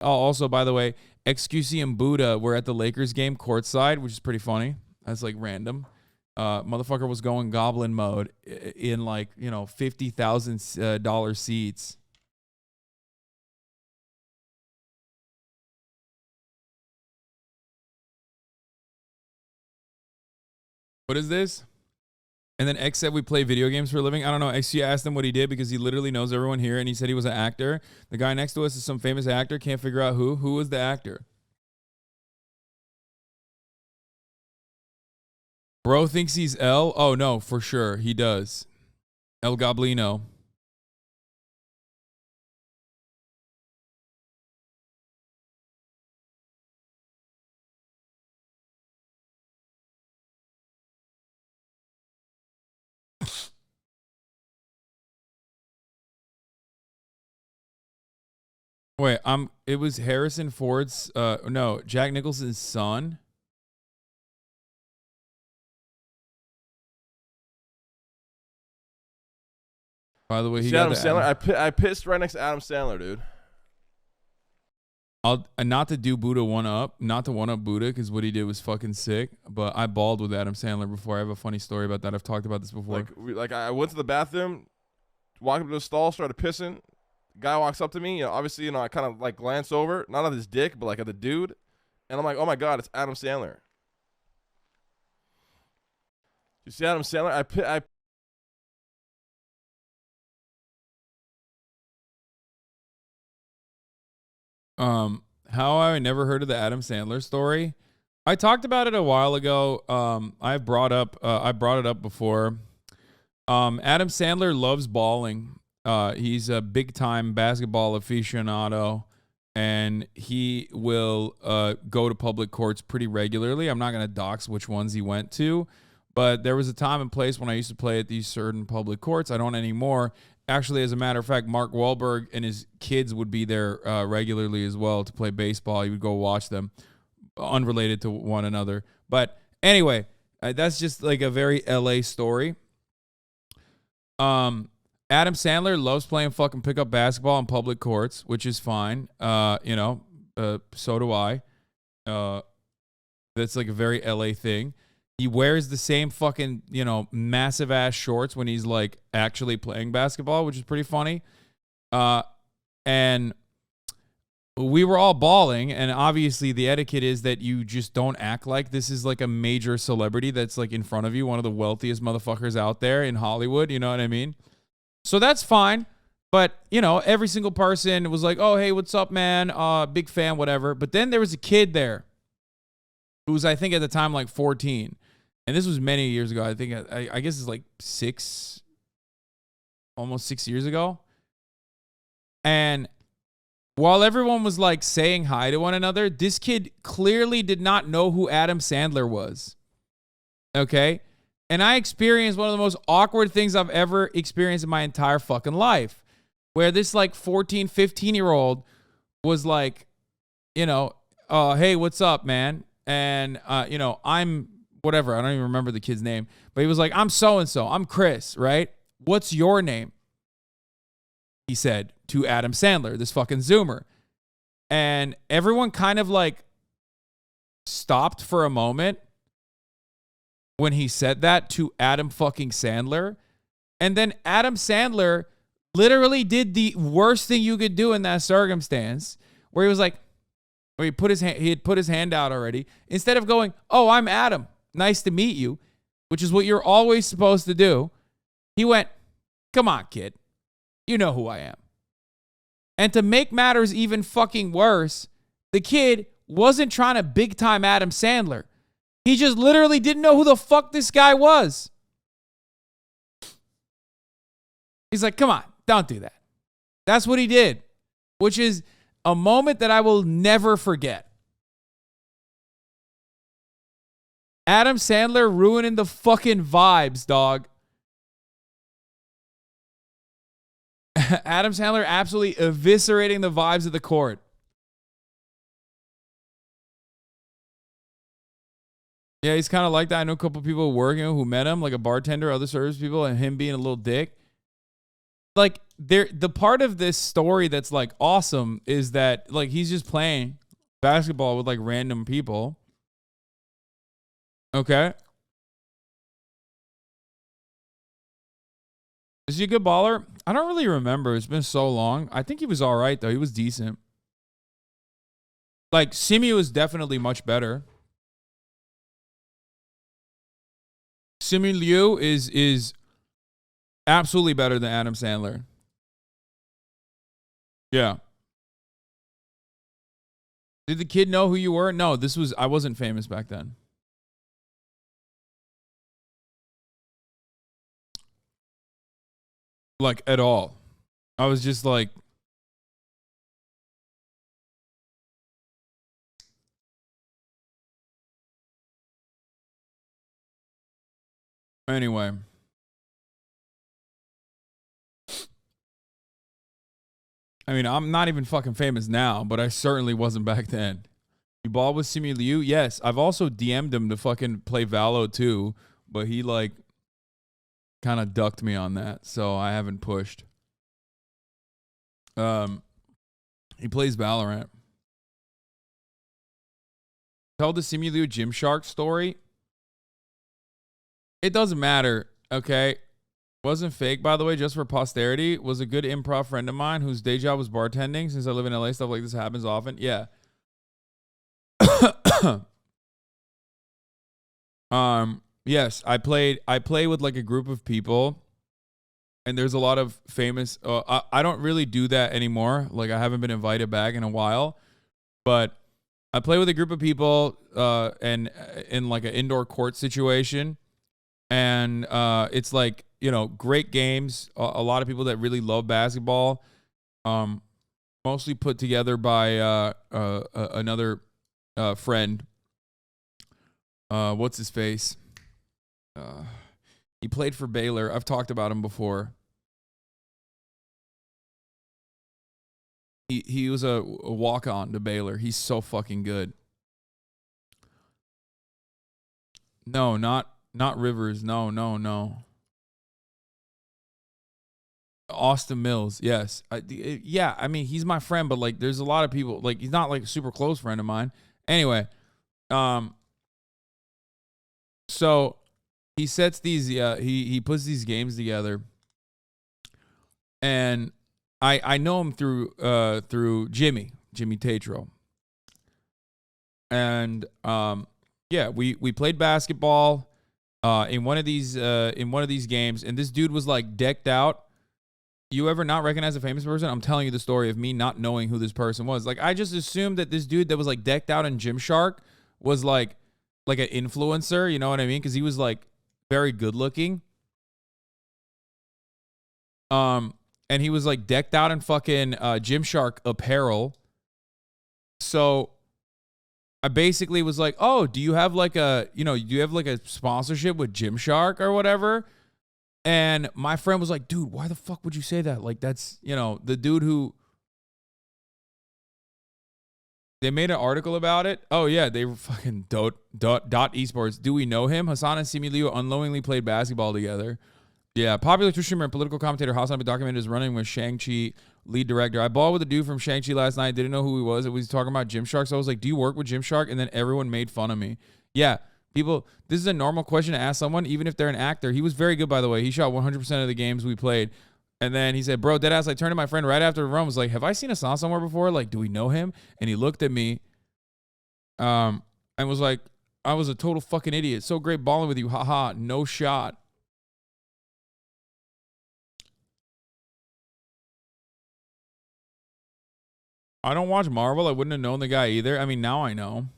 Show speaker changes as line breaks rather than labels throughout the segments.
Also, by the way, xQc and Buddha were at the Lakers game courtside, which is pretty funny. That's like random. Motherfucker was going goblin mode in like, you know, $50,000 seats. What is this? And then X said we play video games for a living. I don't know. XG asked him what he did because he literally knows everyone here, and he said he was an actor. The guy next to us is some famous actor. Can't figure out who. Who was the actor? Bro thinks he's L. Oh, no, for sure. He does. El Goblino. Wait, it was Harrison Ford's no, Jack Nicholson's son. By the way, he got
Adam Sandler. I pissed right next to Adam Sandler, dude.
I'll not to do Buddha not to one up Buddha because what he did was fucking sick. But I balled with Adam Sandler before. I have a funny story about that. I've talked about this before.
Like I went to the bathroom, walked up to the stall, started pissing. Guy walks up to me, obviously, I kind of like glance over, not at his dick, but like at the dude, and I'm like, oh my god, it's Adam Sandler. You see Adam Sandler?
How I never heard of the Adam Sandler story. I talked about it a while ago. I brought it up before. Adam Sandler loves balling. He's a big time basketball aficionado, and he will go to public courts pretty regularly. I'm not going to dox which ones he went to, but there was a time and place when I used to play at these certain public courts. I don't anymore. Actually, as a matter of fact, Mark Wahlberg and his kids would be there regularly as well to play baseball. He would go watch them, unrelated to one another. But anyway, that's just like a very LA story. Adam Sandler loves playing fucking pickup basketball in public courts, which is fine. So do I. That's like a very LA thing. He wears the same fucking, massive ass shorts when he's like actually playing basketball, which is pretty funny. And we were all balling, and obviously the etiquette is that you just don't act like this is like a major celebrity that's like in front of you, one of the wealthiest motherfuckers out there in Hollywood, you know what I mean? So that's fine. But, every single person was like, oh, hey, what's up, man? Big fan, whatever. But then there was a kid there who was, I think at the time, like 14. And this was many years ago. I think, I guess it's like almost 6 years ago. And while everyone was like saying hi to one another, this kid clearly did not know who Adam Sandler was. Okay? And I experienced one of the most awkward things I've ever experienced in my entire fucking life. Where this like 14, 15-year-old was like, hey, what's up, man? And, I'm whatever. I don't even remember the kid's name. But he was like, I'm so-and-so. I'm Chris, right? What's your name? He said to Adam Sandler, this fucking Zoomer. And everyone kind of like stopped for a moment when he said that to Adam fucking Sandler. And then Adam Sandler literally did the worst thing you could do in that circumstance, where he was like, where he had put his hand out already. Instead of going, oh, I'm Adam, nice to meet you, which is what you're always supposed to do, he went, come on, kid, you know who I am. And to make matters even fucking worse, the kid wasn't trying to big time Adam Sandler. He just literally didn't know who the fuck this guy was. He's like, come on, don't do that. That's what he did, which is a moment that I will never forget. Adam Sandler ruining the fucking vibes, dog. Adam Sandler absolutely eviscerating the vibes of the court. Yeah, he's kind of like that. I know a couple people working who met him, like a bartender, other service people, and him being a little dick. Like, the part of this story that's like awesome is that like he's just playing basketball with like random people. Okay. Is he a good baller? I don't really remember. It's been so long. I think he was all right though. He was decent. Like Simu is definitely much better. Simu Liu is absolutely better than Adam Sandler. Yeah. Did the kid know who you were? No, I wasn't famous back then. Like at all. I was just like anyway. I mean, I'm not even fucking famous now, but I certainly wasn't back then. You ball with Simu Liu? Yes. I've also DM'd him to fucking play Valo too, but he like kind of ducked me on that, so I haven't pushed. He plays Valorant. Tell the Simu Liu Gymshark story. It doesn't matter, okay? Wasn't fake, by the way, just for posterity. Was a good improv friend of mine whose day job was bartending. Since I live in LA, stuff like this happens often. Yeah. Yes, I play with like a group of people, and there's a lot of famous I don't really do that anymore. Like I haven't been invited back in a while, but I play with a group of people and in like an indoor court situation, and it's like, you know, great games, a lot of people that really love basketball, mostly put together by another friend. What's his face? He played for Baylor. I've talked about him before. He was a walk-on to Baylor. He's so fucking good. No, not Rivers. No. Austin Mills. Yes. Yeah, I mean, he's my friend, but like there's a lot of people, like he's not like a super close friend of mine. Anyway, so he sets these he puts these games together, and I know him through Jimmy Tatro. And yeah, we played basketball in one of these games, and this dude was like decked out. You ever not recognize a famous person? I'm telling you the story of me not knowing who this person was. Like I just assumed that this dude that was like decked out in Gymshark was like an influencer, you know what I mean? Because he was like very good looking. And he was like decked out in fucking Gymshark apparel. So I basically was like, "Oh, do you have like a sponsorship with Gymshark or whatever?" And my friend was like, "Dude, why the fuck would you say that? Like that's, you know, the dude who they made an article about it. Oh yeah, they were fucking dot esports. Do we know him? Hasan and Simu Liu unknowingly played basketball together. Yeah, popular Twitch streamer and political commentator Hasanabi documented his running with Shang-Chi lead director. I balled with a dude from Shang-Chi last night. Didn't know who he was. It was talking about Gymshark. So I was like, "Do you work with Gymshark?" And then everyone made fun of me. Yeah, people. This is a normal question to ask someone, even if they're an actor. He was very good, by the way. He shot 100% of the games we played. And then he said, "Bro, deadass." I turned to my friend right after the run. Was like, "Have I seen Hasan somewhere before? Like, do we know him?" And he looked at me, and was like, "I was a total fucking idiot. So great balling with you. Haha. No shot." I don't watch Marvel. I wouldn't have known the guy either. I mean, now I know.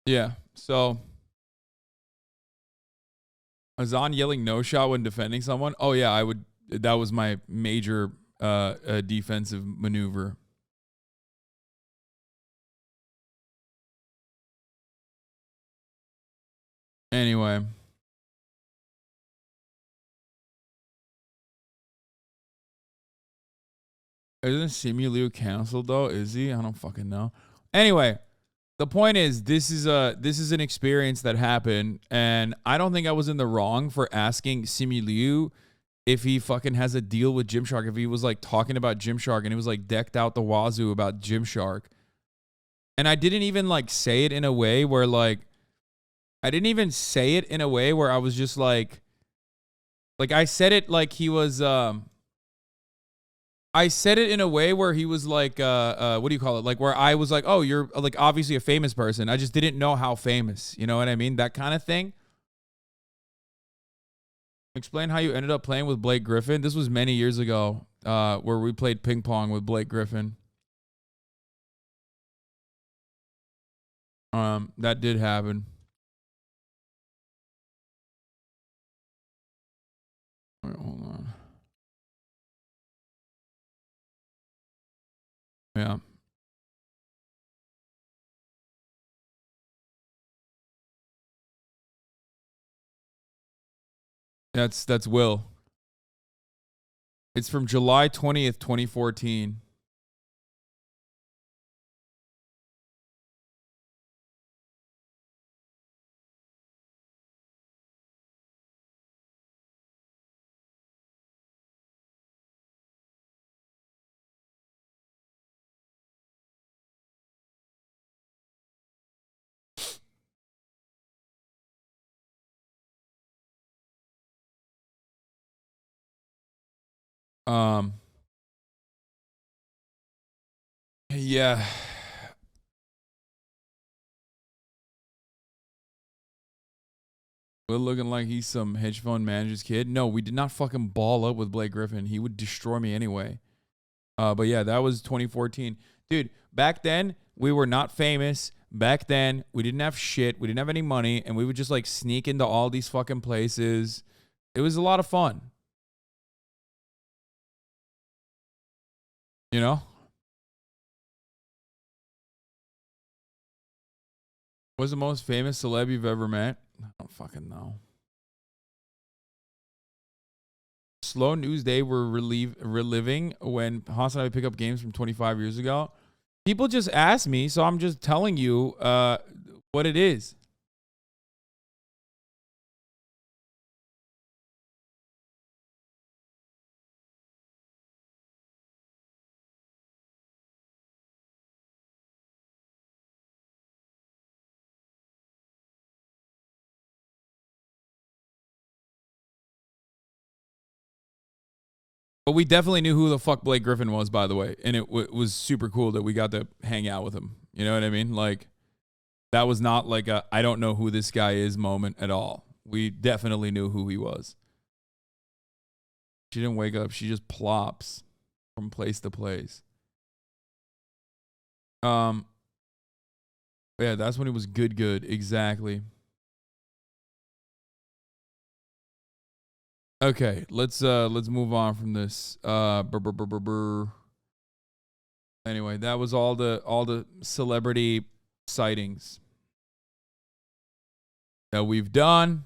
Yeah. So, Azan yelling no shot when defending someone. Oh yeah, I would. That was my major defensive maneuver. Anyway. Isn't Simu Liu canceled though? Is he? I don't fucking know. Anyway, the point is this is an experience that happened, and I don't think I was in the wrong for asking Simu Liu if he fucking has a deal with Gymshark, if he was like talking about Gymshark and he was like decked out the wazoo about Gymshark. And I didn't even like say it in a way where like I was just like I said it like he was I said it in a way where he was like what do you call it? Like where I was like, "Oh, you're like obviously a famous person." I just didn't know how famous. You know what I mean? That kind of thing. Explain how you ended up playing with Blake Griffin. This was many years ago, where we played ping pong with Blake Griffin. That did happen. Wait, hold on. Yeah. That's Will. It's from July 20th, 2014. Yeah. Will looking like he's some hedge fund manager's kid. No, we did not fucking ball up with Blake Griffin. He would destroy me anyway. But yeah, that was 2014. Dude, back then, we were not famous. Back then, we didn't have shit. We didn't have any money. And we would just like sneak into all these fucking places. It was a lot of fun. You know? What's the most famous celeb you've ever met? I don't fucking know. Slow news day we're reliving when Hasanabi pick up games from 25 years ago. People just ask me, so I'm just telling you what it is. But we definitely knew who the fuck Blake Griffin was, by the way. And it was super cool that we got to hang out with him. You know what I mean? Like, that was not like a I don't know who this guy is moment at all. We definitely knew who he was. She didn't wake up. She just plops from place to place. Yeah, that's when it was good. Exactly. Okay, let's move on from this. Anyway, that was all the celebrity sightings that we've done.